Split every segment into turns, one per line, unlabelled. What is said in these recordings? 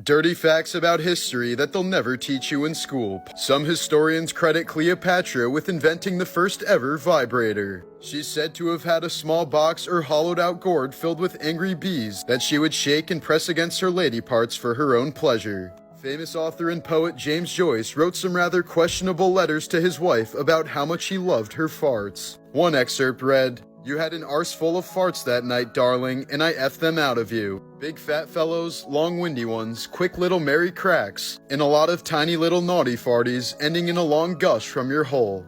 Dirty facts about history that they'll never teach you in school. Some historians credit Cleopatra with inventing the first ever vibrator. She's said to have had a small box or hollowed out gourd filled with angry bees that she would shake and press against her lady parts for her own pleasure. Famous author and poet James Joyce wrote some rather questionable letters to his wife about how much he loved her farts. One excerpt read, "You had an arse full of farts that night, darling, and I effed them out of you. Big fat fellows, long windy ones, quick little merry cracks, and a lot of tiny little naughty farties ending in a long gush from your hole."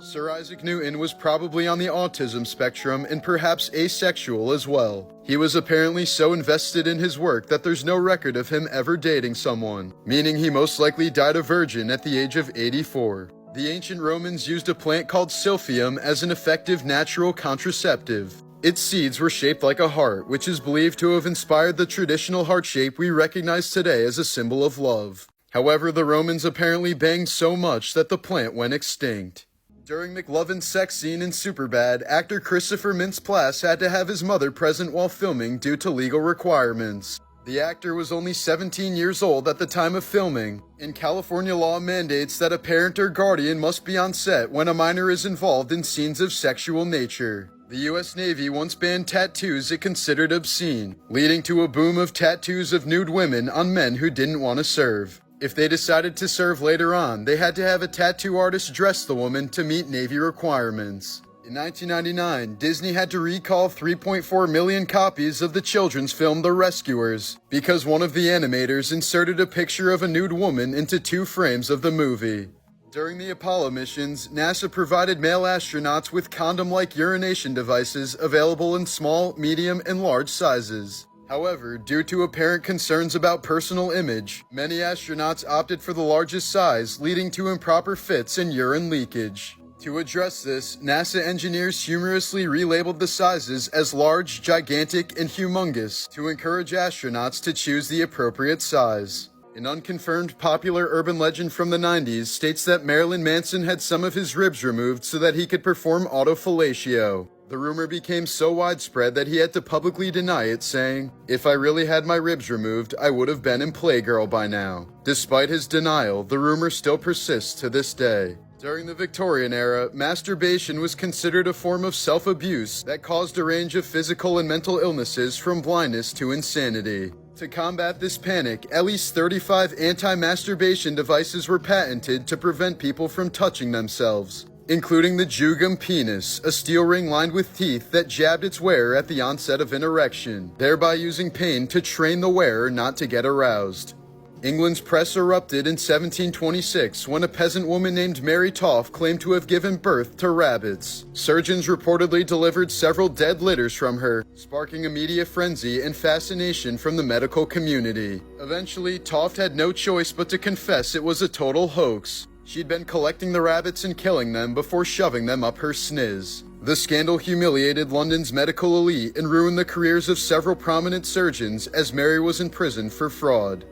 Sir Isaac Newton was probably on the autism spectrum and perhaps asexual as well. He was apparently so invested in his work that there's no record of him ever dating someone, meaning he most likely died a virgin at the age of 84. The ancient Romans used a plant called silphium as an effective natural contraceptive. Its seeds were shaped like a heart, which is believed to have inspired the traditional heart shape we recognize today as a symbol of love. However, the Romans apparently banged so much that the plant went extinct. During McLovin's sex scene in Superbad, actor Christopher Mintz-Plasse had to have his mother present while filming due to legal requirements. The actor was only 17 years old at the time of filming, and California law mandates that a parent or guardian must be on set when a minor is involved in scenes of sexual nature. The US Navy once banned tattoos it considered obscene, leading to a boom of tattoos of nude women on men who didn't want to serve. If they decided to serve later on, they had to have a tattoo artist dress the woman to meet Navy requirements. In 1999, Disney had to recall 3.4 million copies of the children's film The Rescuers because one of the animators inserted a picture of a nude woman into 2 frames of the movie. During the Apollo missions, NASA provided male astronauts with condom-like urination devices available in small, medium, and large sizes. However, due to apparent concerns about personal image, many astronauts opted for the largest size, leading to improper fits and urine leakage. To address this, NASA engineers humorously relabeled the sizes as large, gigantic, and humongous to encourage astronauts to choose the appropriate size. An unconfirmed popular urban legend from the 90s states that Marilyn Manson had some of his ribs removed so that he could perform autofellatio. The rumor became so widespread that he had to publicly deny it, saying, "If I really had my ribs removed, I would have been in Playgirl by now." Despite his denial, the rumor still persists to this day. During the Victorian era, masturbation was considered a form of self-abuse that caused a range of physical and mental illnesses from blindness to insanity. To combat this panic, at least 35 anti-masturbation devices were patented to prevent people from touching themselves, including the Jugum penis, a steel ring lined with teeth that jabbed its wearer at the onset of an erection, thereby using pain to train the wearer not to get aroused. England's press erupted in 1726 when a peasant woman named Mary Toff claimed to have given birth to rabbits. Surgeons reportedly delivered several dead litters from her, sparking a media frenzy and fascination from the medical community. Eventually, Toft had no choice but to confess it was a total hoax. She'd been collecting the rabbits and killing them before shoving them up her sniz. The scandal humiliated London's medical elite and ruined the careers of several prominent surgeons as Mary was in prison for fraud.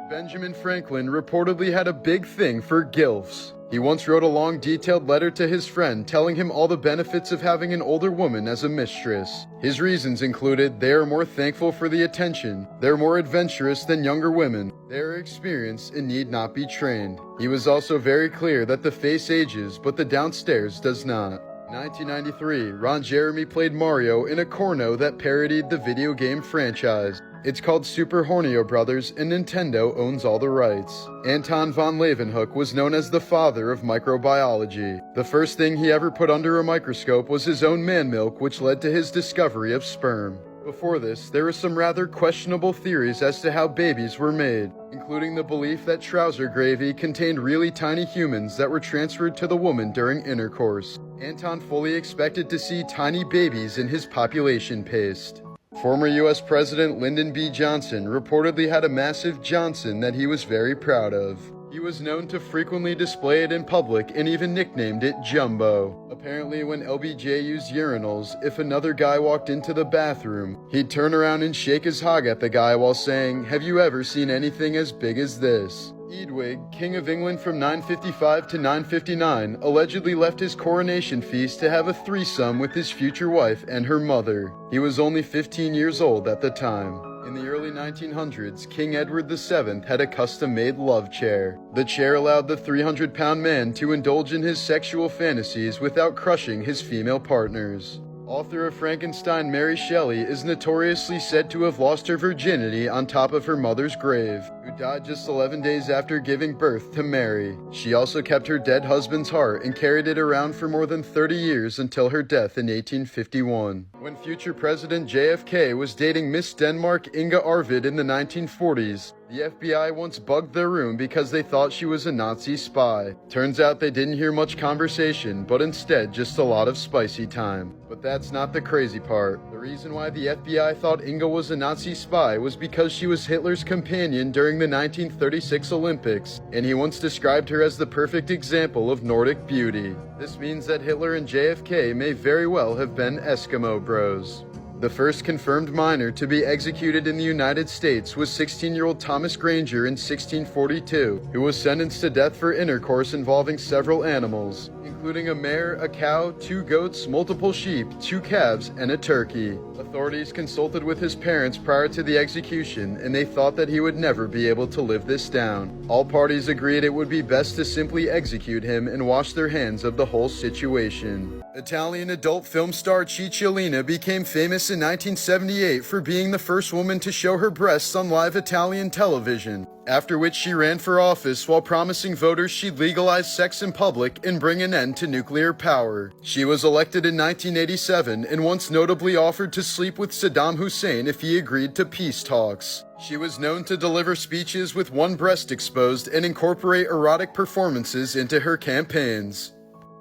Benjamin Franklin reportedly had a big thing for gilfs. He once wrote a long, detailed letter to his friend telling him all the benefits of having an older woman as a mistress. His reasons included they are more thankful for the attention, they're more adventurous than younger women, they are experienced and need not be trained. He was also very clear that the face ages, but the downstairs does not. 1993, Ron Jeremy played Mario in a corno that parodied the video game franchise. It's called Super Hornio Brothers, and Nintendo owns all the rights. Anton von Leeuwenhoek was known as the father of microbiology. The first thing he ever put under a microscope was his own man milk, which led to his discovery of sperm. Before this, there were some rather questionable theories as to how babies were made, including the belief that trouser gravy contained really tiny humans that were transferred to the woman during intercourse. Anton fully expected to see tiny babies in his population paste. Former U.S. President Lyndon B. Johnson reportedly had a massive Johnson that he was very proud of. He was known to frequently display it in public and even nicknamed it Jumbo. Apparently, when LBJ used urinals, if another guy walked into the bathroom, he'd turn around and shake his hog at the guy while saying, "Have you ever seen anything as big as this?" Eadwig, King of England from 955 to 959, allegedly left his coronation feast to have a threesome with his future wife and her mother. He was only 15 years old at the time. In the early 1900s, King Edward VII had a custom-made love chair. The chair allowed the 300-pound man to indulge in his sexual fantasies without crushing his female partners. Author of Frankenstein, Mary Shelley, is notoriously said to have lost her virginity on top of her mother's grave, who died just 11 days after giving birth to Mary. She also kept her dead husband's heart and carried it around for more than 30 years until her death in 1851. When future President JFK was dating Miss Denmark Inga Arvid in the 1940s, the FBI once bugged their room because they thought she was a Nazi spy. Turns out they didn't hear much conversation, but instead just a lot of spicy time. But that's not the crazy part. The reason why the FBI thought Inga was a Nazi spy was because she was Hitler's companion during the 1936 Olympics, and he once described her as the perfect example of Nordic beauty. This means that Hitler and JFK may very well have been Eskimo bros. The first confirmed minor to be executed in the United States was 16-year-old Thomas Granger in 1642, who was sentenced to death for intercourse involving several animals, including a mare, a cow, 2 goats, multiple sheep, 2 calves, and a turkey. Authorities consulted with his parents prior to the execution, and they thought that he would never be able to live this down. All parties agreed it would be best to simply execute him and wash their hands of the whole situation. Italian adult film star Cicciolina became famous in 1978 for being the first woman to show her breasts on live Italian television, after which she ran for office while promising voters she'd legalize sex in public and bring an end to nuclear power. She was elected in 1987 and once notably offered to sleep with Saddam Hussein if he agreed to peace talks. She was known to deliver speeches with one breast exposed and incorporate erotic performances into her campaigns.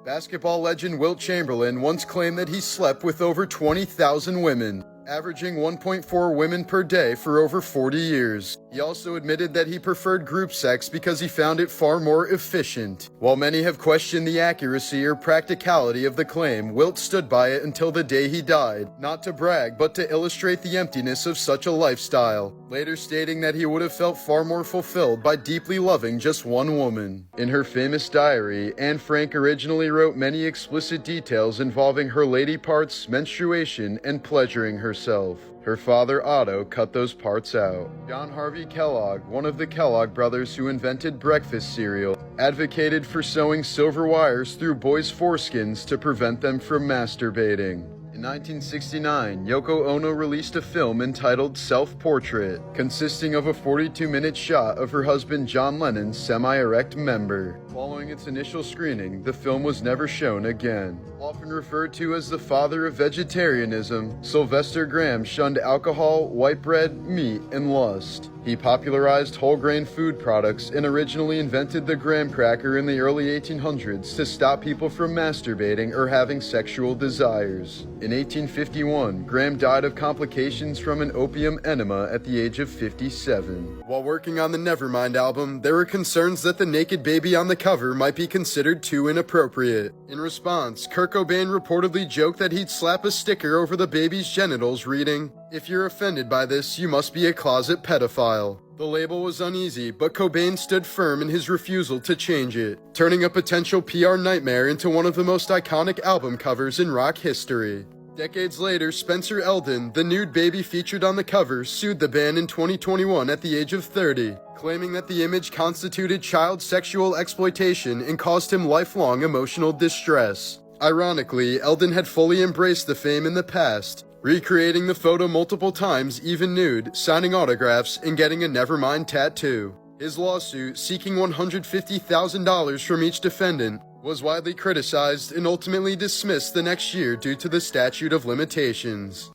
Basketball legend Wilt Chamberlain once claimed that he slept with over 20,000 women, averaging 1.4 women per day for over 40 years. He also admitted that he preferred group sex because he found it far more efficient. While many have questioned the accuracy or practicality of the claim, Wilt stood by it until the day he died, not to brag but to illustrate the emptiness of such a lifestyle, later stating that he would have felt far more fulfilled by deeply loving just one woman. In her famous diary, Anne Frank originally wrote many explicit details involving her lady parts, menstruation, and pleasuring herself. Her father, Otto, cut those parts out. John Harvey Kellogg, one of the Kellogg brothers who invented breakfast cereal, advocated for sewing silver wires through boys' foreskins to prevent them from masturbating. In 1969, Yoko Ono released a film entitled Self-Portrait, consisting of a 42-minute shot of her husband John Lennon's semi-erect member. Following its initial screening, the film was never shown again. Often referred to as the father of vegetarianism, Sylvester Graham shunned alcohol, white bread, meat, and lust. He popularized whole grain food products and originally invented the graham cracker in the early 1800s to stop people from masturbating or having sexual desires. In 1851, Graham died of complications from an opium enema at the age of 57. While working on the Nevermind album, there were concerns that the naked baby on the cover might be considered too inappropriate. In response, Kurt Cobain reportedly joked that he'd slap a sticker over the baby's genitals reading, "If you're offended by this, you must be a closet pedophile." The label was uneasy, but Cobain stood firm in his refusal to change it, turning a potential PR nightmare into one of the most iconic album covers in rock history. Decades later, Spencer Eldon, the nude baby featured on the cover, sued the band in 2021 at the age of 30, claiming that the image constituted child sexual exploitation and caused him lifelong emotional distress. Ironically, Eldon had fully embraced the fame in the past, recreating the photo multiple times, even nude, signing autographs, and getting a Nevermind tattoo. His lawsuit, seeking $150,000 from each defendant, was widely criticized and ultimately dismissed the next year due to the statute of limitations.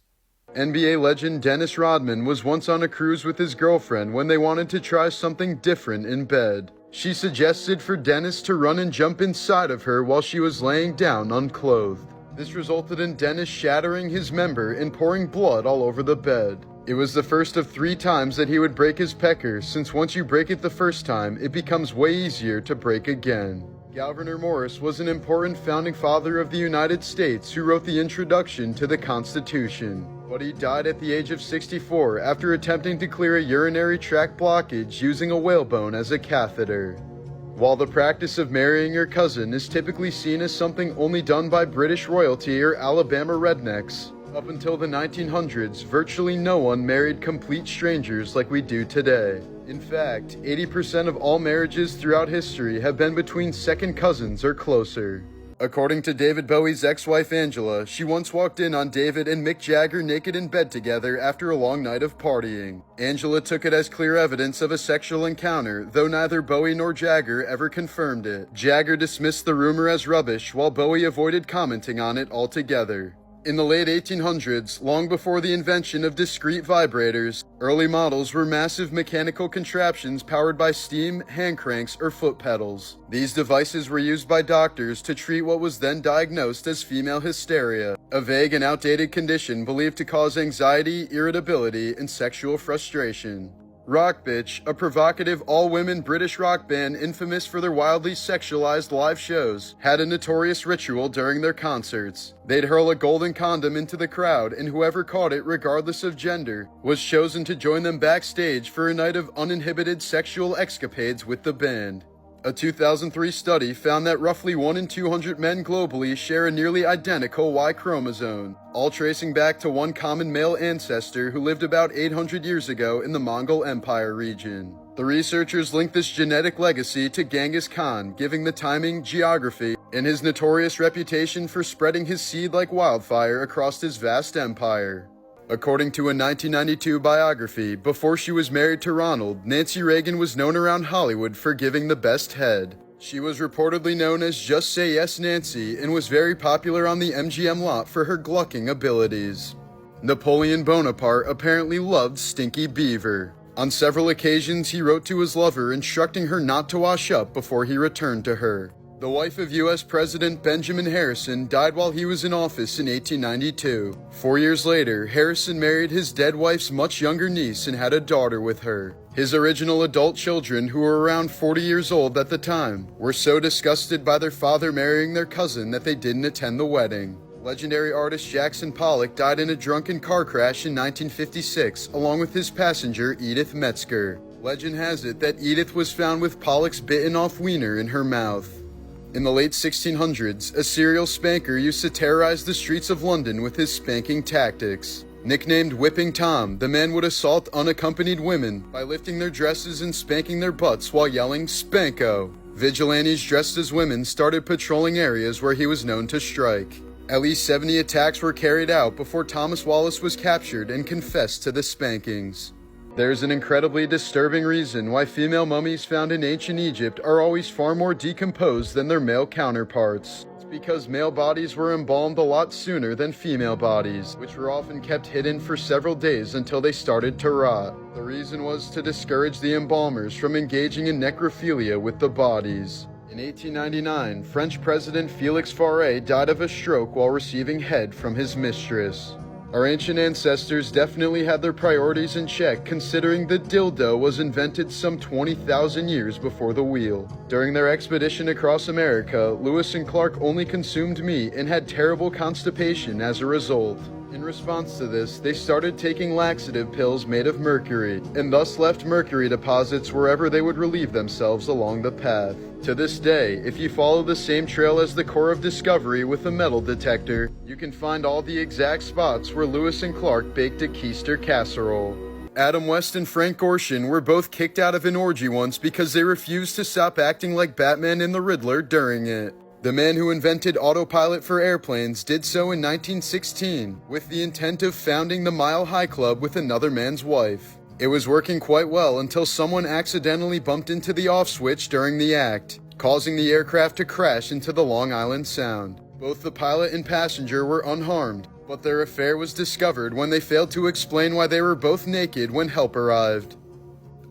NBA legend Dennis Rodman was once on a cruise with his girlfriend when they wanted to try something different in bed. She suggested for Dennis to run and jump inside of her while she was laying down unclothed. This resulted in Dennis shattering his member and pouring blood all over the bed. It was the first of 3 times that he would break his pecker, since once you break it the first time, it becomes way easier to break again. Gouverneur Morris was an important founding father of the United States who wrote the introduction to the Constitution, but he died at the age of 64 after attempting to clear a urinary tract blockage using a whalebone as a catheter. While the practice of marrying your cousin is typically seen as something only done by British royalty or Alabama rednecks, Up until the 1900s, virtually no one married complete strangers like we do today. In fact, 80% of all marriages throughout history have been between second cousins or closer. According to David Bowie's ex-wife Angela, she once walked in on David and Mick Jagger naked in bed together after a long night of partying. Angela took it as clear evidence of a sexual encounter, though neither Bowie nor Jagger ever confirmed it. Jagger dismissed the rumor as rubbish, while Bowie avoided commenting on it altogether. In the late 1800s, long before the invention of discrete vibrators, early models were massive mechanical contraptions powered by steam, hand cranks, or foot pedals. These devices were used by doctors to treat what was then diagnosed as female hysteria, a vague and outdated condition believed to cause anxiety, irritability, and sexual frustration. Rock Bitch, a provocative all-women British rock band infamous for their wildly sexualized live shows, had a notorious ritual during their concerts. They'd hurl a golden condom into the crowd, and whoever caught it, regardless of gender, was chosen to join them backstage for a night of uninhibited sexual escapades with the band. A 2003 study found that roughly 1 in 200 men globally share a nearly identical Y chromosome, all tracing back to one common male ancestor who lived about 800 years ago in the Mongol Empire region. The researchers linked this genetic legacy to Genghis Khan, giving the timing, geography, and his notorious reputation for spreading his seed like wildfire across his vast empire. According to a 1992 biography, before she was married to Ronald, Nancy Reagan was known around Hollywood for giving the best head. She was reportedly known as Just Say Yes Nancy and was very popular on the MGM lot for her glucking abilities. Napoleon Bonaparte apparently loved Stinky Beaver. On several occasions, he wrote to his lover instructing her not to wash up before he returned to her. The wife of U.S. President Benjamin Harrison died while he was in office in 1892. 4 years later, Harrison married his dead wife's much younger niece and had a daughter with her. His original adult children, who were around 40 years old at the time, were so disgusted by their father marrying their cousin that they didn't attend the wedding. Legendary artist Jackson Pollock died in a drunken car crash in 1956, along with his passenger Edith Metzger. Legend has it that Edith was found with Pollock's bitten-off wiener in her mouth. In the late 1600s, a serial spanker used to terrorize the streets of London with his spanking tactics. Nicknamed Whipping Tom, the man would assault unaccompanied women by lifting their dresses and spanking their butts while yelling, "Spanko!" Vigilantes dressed as women started patrolling areas where he was known to strike. At least 70 attacks were carried out before Thomas Wallace was captured and confessed to the spankings. There's an incredibly disturbing reason why female mummies found in ancient Egypt are always far more decomposed than their male counterparts. It's because male bodies were embalmed a lot sooner than female bodies, which were often kept hidden for several days until they started to rot. The reason was to discourage the embalmers from engaging in necrophilia with the bodies. In 1899, French President Félix Faure died of a stroke while receiving head from his mistress. Our ancient ancestors definitely had their priorities in check, considering the dildo was invented some 20,000 years before the wheel. During their expedition across America, Lewis and Clark only consumed meat and had terrible constipation as a result. In response to this, they started taking laxative pills made of mercury, and thus left mercury deposits wherever they would relieve themselves along the path. To this day, if you follow the same trail as the core of discovery with a metal detector, you can find all the exact spots where Lewis and Clark baked a keister casserole. Adam West and Frank Gorshin were both kicked out of an orgy once because they refused to stop acting like Batman and the Riddler during it. The man who invented autopilot for airplanes did so in 1916, with the intent of founding the Mile High Club with another man's wife. It was working quite well until someone accidentally bumped into the off switch during the act, causing the aircraft to crash into the Long Island Sound. Both the pilot and passenger were unharmed, but their affair was discovered when they failed to explain why they were both naked when help arrived.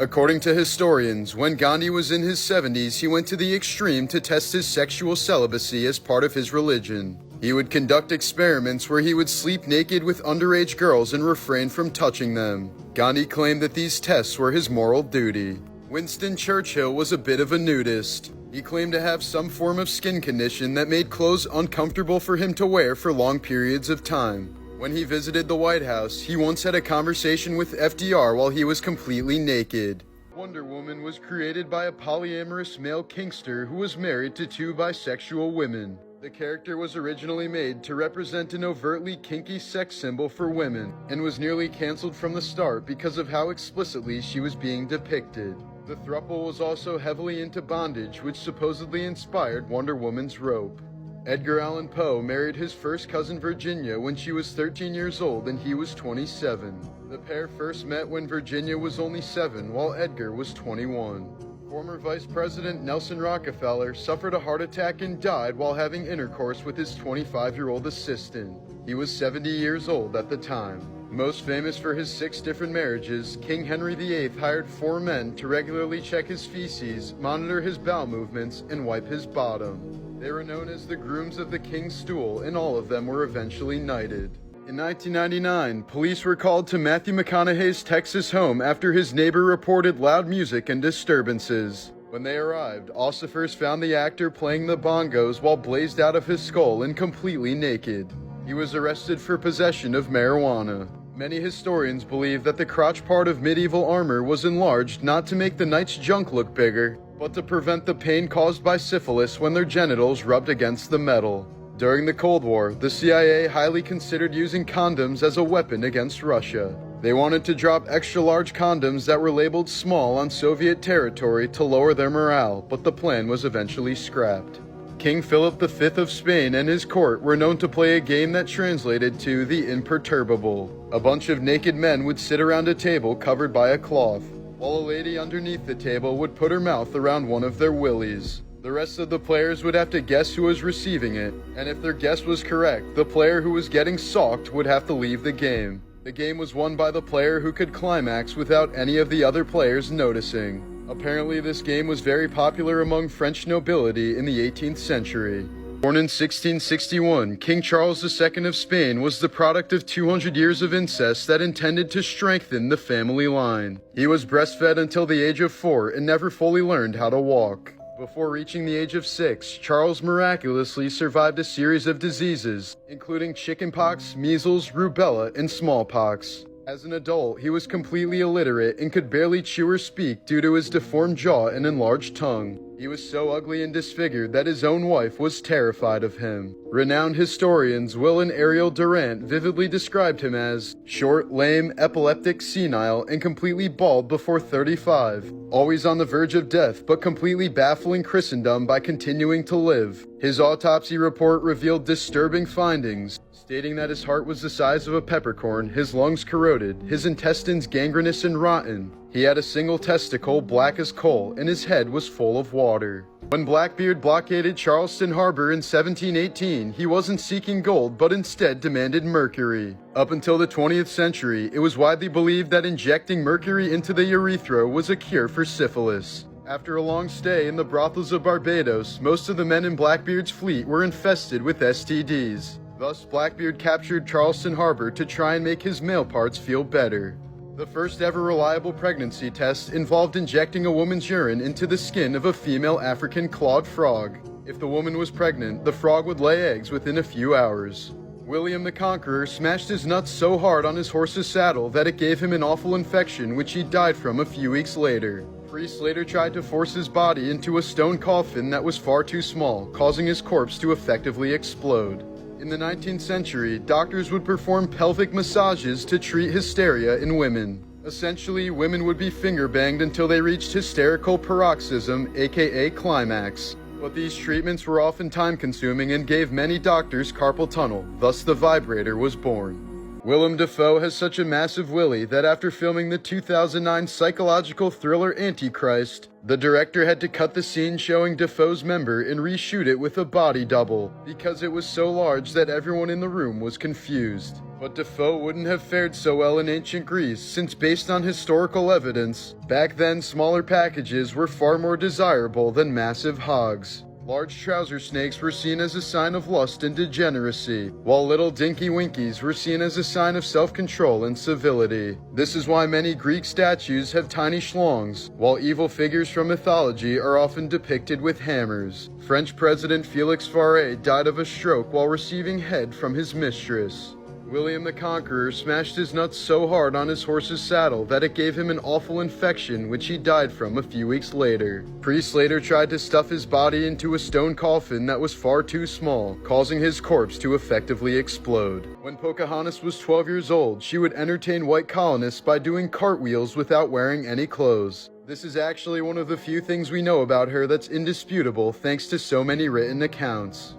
According to historians, when Gandhi was in his 70s, he went to the extreme to test his sexual celibacy as part of his religion. He would conduct experiments where he would sleep naked with underage girls and refrain from touching them. Gandhi claimed that these tests were his moral duty. Winston Churchill was a bit of a nudist. He claimed to have some form of skin condition that made clothes uncomfortable for him to wear for long periods of time. When he visited the White House, he once had a conversation with FDR while he was completely naked. Wonder Woman was created by a polyamorous male kinkster who was married to 2 bisexual women. The character was originally made to represent an overtly kinky sex symbol for women, and was nearly cancelled from the start because of how explicitly she was being depicted. The throuple was also heavily into bondage, which supposedly inspired Wonder Woman's rope. Edgar Allan Poe married his first cousin Virginia when she was 13 years old and he was 27. The pair first met when Virginia was only 7 while Edgar was 21. Former Vice President Nelson Rockefeller suffered a heart attack and died while having intercourse with his 25-year-old assistant. He was 70 years old at the time. Most famous for his 6 different marriages, King Henry VIII hired 4 men to regularly check his feces, monitor his bowel movements, and wipe his bottom. They were known as the grooms of the King's Stool, and all of them were eventually knighted. In 1999, police were called to Matthew McConaughey's Texas home after his neighbor reported loud music and disturbances. When they arrived, ossifers found the actor playing the bongos while blazed out of his skull and completely naked. He was arrested for possession of marijuana. Many historians believe that the crotch part of medieval armor was enlarged not to make the knight's junk look bigger, but to prevent the pain caused by syphilis when their genitals rubbed against the metal. During the Cold War, the CIA highly considered using condoms as a weapon against Russia. They wanted to drop extra-large condoms that were labeled small on Soviet territory to lower their morale, but the plan was eventually scrapped. King Philip V of Spain and his court were known to play a game that translated to the imperturbable. A bunch of naked men would sit around a table covered by a cloth, while a lady underneath the table would put her mouth around one of their willies. The rest of the players would have to guess who was receiving it, and if their guess was correct, the player who was getting socked would have to leave the game. The game was won by the player who could climax without any of the other players noticing. Apparently, this game was very popular among French nobility in the 18th century. Born in 1661, King Charles II of Spain was the product of 200 years of incest that intended to strengthen the family line. He was breastfed until the age of 4 and never fully learned how to walk. Before reaching the age of 6, Charles miraculously survived a series of diseases, including chickenpox, measles, rubella, and smallpox. As an adult, he was completely illiterate and could barely chew or speak due to his deformed jaw and enlarged tongue. He was so ugly and disfigured that his own wife was terrified of him. Renowned historians Will and Ariel Durant vividly described him as short, lame, epileptic, senile, and completely bald before 35, always on the verge of death but completely baffling Christendom by continuing to live. His autopsy report revealed disturbing findings, stating that his heart was the size of a peppercorn, his lungs corroded, his intestines gangrenous and rotten. He had a single testicle black as coal, and his head was full of water. When Blackbeard blockaded Charleston Harbor in 1718, he wasn't seeking gold, but instead demanded mercury. Up until the 20th century, it was widely believed that injecting mercury into the urethra was a cure for syphilis. After a long stay in the brothels of Barbados, most of the men in Blackbeard's fleet were infested with STDs. Thus, Blackbeard captured Charleston Harbor to try and make his male parts feel better. The first ever reliable pregnancy test involved injecting a woman's urine into the skin of a female African clawed frog. If the woman was pregnant, the frog would lay eggs within a few hours. William the Conqueror smashed his nuts so hard on his horse's saddle that it gave him an awful infection which he died from a few weeks later. Priests later tried to force his body into a stone coffin that was far too small, causing his corpse to effectively explode. In the 19th century, doctors would perform pelvic massages to treat hysteria in women. Essentially, women would be finger-banged until they reached hysterical paroxysm, aka climax. But these treatments were often time-consuming and gave many doctors carpal tunnel, thus the vibrator was born. Willem Dafoe has such a massive willy that after filming the 2009 psychological thriller Antichrist, the director had to cut the scene showing Dafoe's member and reshoot it with a body double, because it was so large that everyone in the room was confused. But Dafoe wouldn't have fared so well in ancient Greece, since based on historical evidence, back then smaller packages were far more desirable than massive hogs. Large trouser snakes were seen as a sign of lust and degeneracy, while little dinky winkies were seen as a sign of self-control and civility. This is why many Greek statues have tiny schlongs, while evil figures from mythology are often depicted with hammers. French President Félix Faure died of a stroke while receiving head from his mistress. William the Conqueror smashed his nuts so hard on his horse's saddle that it gave him an awful infection which he died from a few weeks later. Priests later tried to stuff his body into a stone coffin that was far too small, causing his corpse to effectively explode. When Pocahontas was 12 years old, she would entertain white colonists by doing cartwheels without wearing any clothes. This is actually one of the few things we know about her that's indisputable thanks to so many written accounts.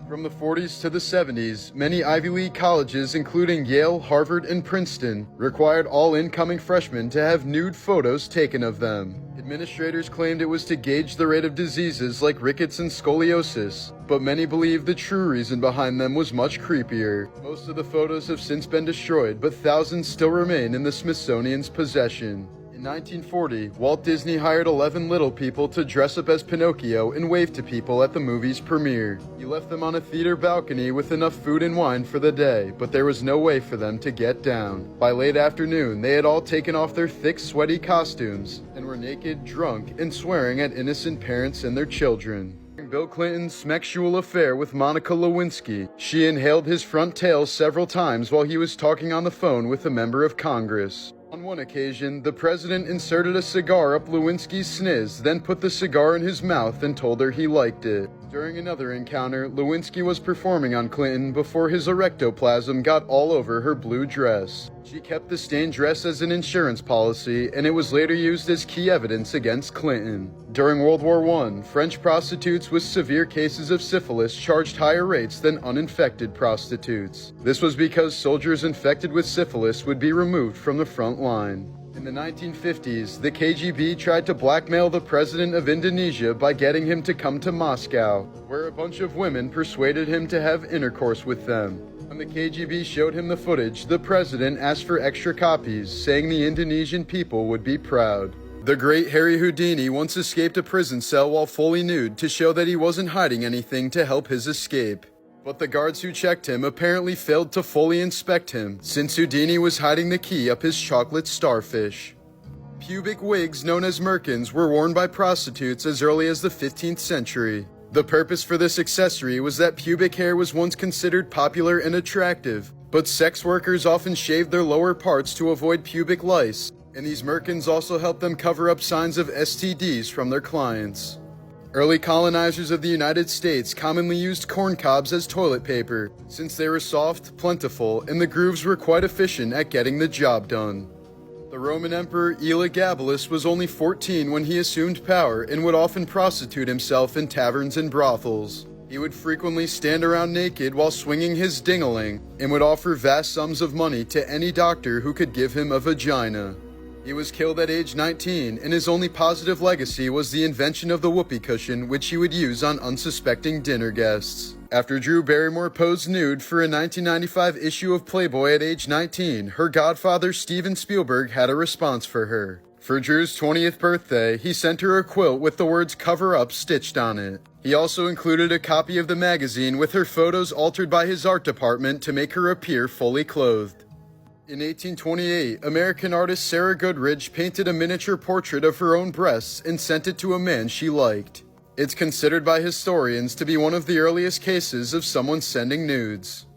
From the 40s to the 70s, many Ivy League colleges, including Yale, Harvard, and Princeton, required all incoming freshmen to have nude photos taken of them. Administrators claimed it was to gauge the rate of diseases like rickets and scoliosis, but many believe the true reason behind them was much creepier. Most of the photos have since been destroyed, but thousands still remain in the Smithsonian's possession. In 1940, Walt Disney hired 11 little people to dress up as Pinocchio and wave to people at the movie's premiere. He left them on a theater balcony with enough food and wine for the day, but there was no way for them to get down. By late afternoon, they had all taken off their thick, sweaty costumes and were naked, drunk, and swearing at innocent parents and their children. During Bill Clinton's sexual affair with Monica Lewinsky, she inhaled his front tail several times while he was talking on the phone with a member of Congress. On one occasion, the president inserted a cigar up Lewinsky's sniz, then put the cigar in his mouth and told her he liked it. During another encounter, Lewinsky was performing on Clinton before his erectoplasm got all over her blue dress. She kept the stained dress as an insurance policy, and it was later used as key evidence against Clinton. During World War I, French prostitutes with severe cases of syphilis charged higher rates than uninfected prostitutes. This was because soldiers infected with syphilis would be removed from the front line. In the 1950s, the KGB tried to blackmail the president of Indonesia by getting him to come to Moscow, where a bunch of women persuaded him to have intercourse with them. When the KGB showed him the footage, the president asked for extra copies, saying the Indonesian people would be proud. The great Harry Houdini once escaped a prison cell while fully nude to show that he wasn't hiding anything to help his escape. But the guards who checked him apparently failed to fully inspect him, since Houdini was hiding the key up his chocolate starfish. Pubic wigs known as merkins were worn by prostitutes as early as the 15th century. The purpose for this accessory was that pubic hair was once considered popular and attractive, but sex workers often shaved their lower parts to avoid pubic lice, and these merkins also helped them cover up signs of STDs from their clients. Early colonizers of the United States commonly used corn cobs as toilet paper, since they were soft, plentiful, and the grooves were quite efficient at getting the job done. The Roman Emperor Elagabalus was only 14 when he assumed power and would often prostitute himself in taverns and brothels. He would frequently stand around naked while swinging his ding-a-ling and would offer vast sums of money to any doctor who could give him a vagina. He was killed at age 19, and his only positive legacy was the invention of the whoopee cushion, which he would use on unsuspecting dinner guests. After Drew Barrymore posed nude for a 1995 issue of Playboy at age 19, her godfather Steven Spielberg had a response for her. For Drew's 20th birthday, he sent her a quilt with the words "Cover Up" stitched on it. He also included a copy of the magazine with her photos altered by his art department to make her appear fully clothed. In 1828, American artist Sarah Goodridge painted a miniature portrait of her own breasts and sent it to a man she liked. It's considered by historians to be one of the earliest cases of someone sending nudes.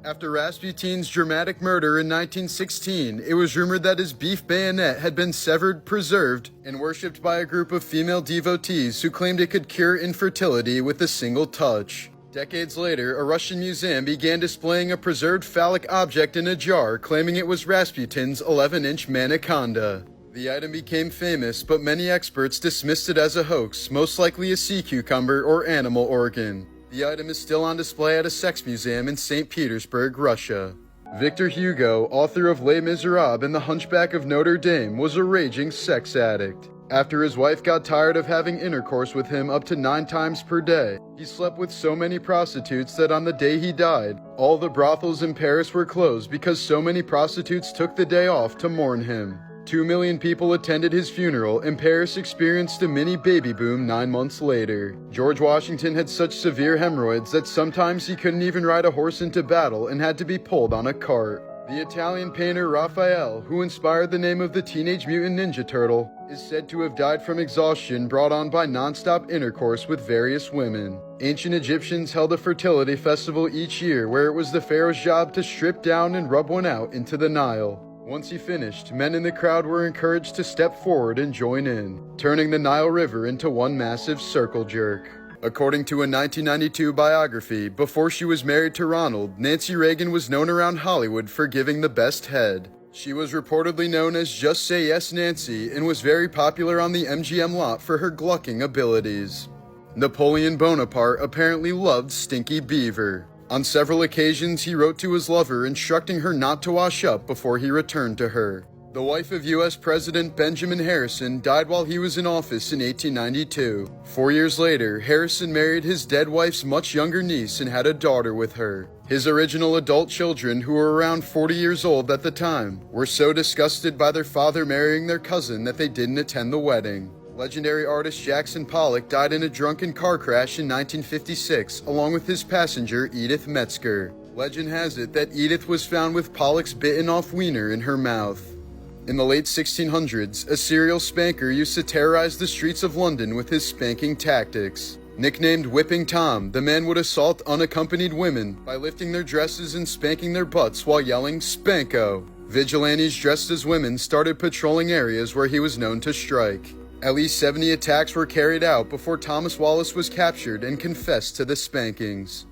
After Rasputin's dramatic murder in 1916, it was rumored that his beef bayonet had been severed, preserved, and worshipped by a group of female devotees who claimed it could cure infertility with a single touch. Decades later, a Russian museum began displaying a preserved phallic object in a jar, claiming it was Rasputin's 11-inch Manaconda. The item became famous, but many experts dismissed it as a hoax, most likely a sea cucumber or animal organ. The item is still on display at a sex museum in St. Petersburg, Russia. Victor Hugo, author of Les Miserables and The Hunchback of Notre Dame, was a raging sex addict. After his wife got tired of having intercourse with him up to 9 times per day, he slept with so many prostitutes that on the day he died, all the brothels in Paris were closed because so many prostitutes took the day off to mourn him. 2 million people attended his funeral, and Paris experienced a mini baby boom 9 months later. George Washington had such severe hemorrhoids that sometimes he couldn't even ride a horse into battle and had to be pulled on a cart. The Italian painter Raphael, who inspired the name of the Teenage Mutant Ninja Turtle, is said to have died from exhaustion brought on by non-stop intercourse with various women. Ancient Egyptians held a fertility festival each year where it was the pharaoh's job to strip down and rub one out into the Nile. Once he finished, men in the crowd were encouraged to step forward and join in, turning the Nile River into one massive circle jerk. According to a 1992 biography, before she was married to Ronald, Nancy Reagan was known around Hollywood for giving the best head. She was reportedly known as Just Say Yes Nancy and was very popular on the MGM lot for her glucking abilities. Napoleon Bonaparte apparently loved Stinky Beaver. On several occasions, he wrote to his lover instructing her not to wash up before he returned to her. The wife of U.S. President Benjamin Harrison died while he was in office in 1892. 4 years later, Harrison married his dead wife's much younger niece and had a daughter with her. His original adult children, who were around 40 years old at the time, were so disgusted by their father marrying their cousin that they didn't attend the wedding. Legendary artist Jackson Pollock died in a drunken car crash in 1956, along with his passenger Edith Metzger. Legend has it that Edith was found with Pollock's bitten-off wiener in her mouth. In the late 1600s, a serial spanker used to terrorize the streets of London with his spanking tactics. Nicknamed Whipping Tom, the man would assault unaccompanied women by lifting their dresses and spanking their butts while yelling, "Spanko!" Vigilantes dressed as women started patrolling areas where he was known to strike. At least 70 attacks were carried out before Thomas Wallace was captured and confessed to the spankings.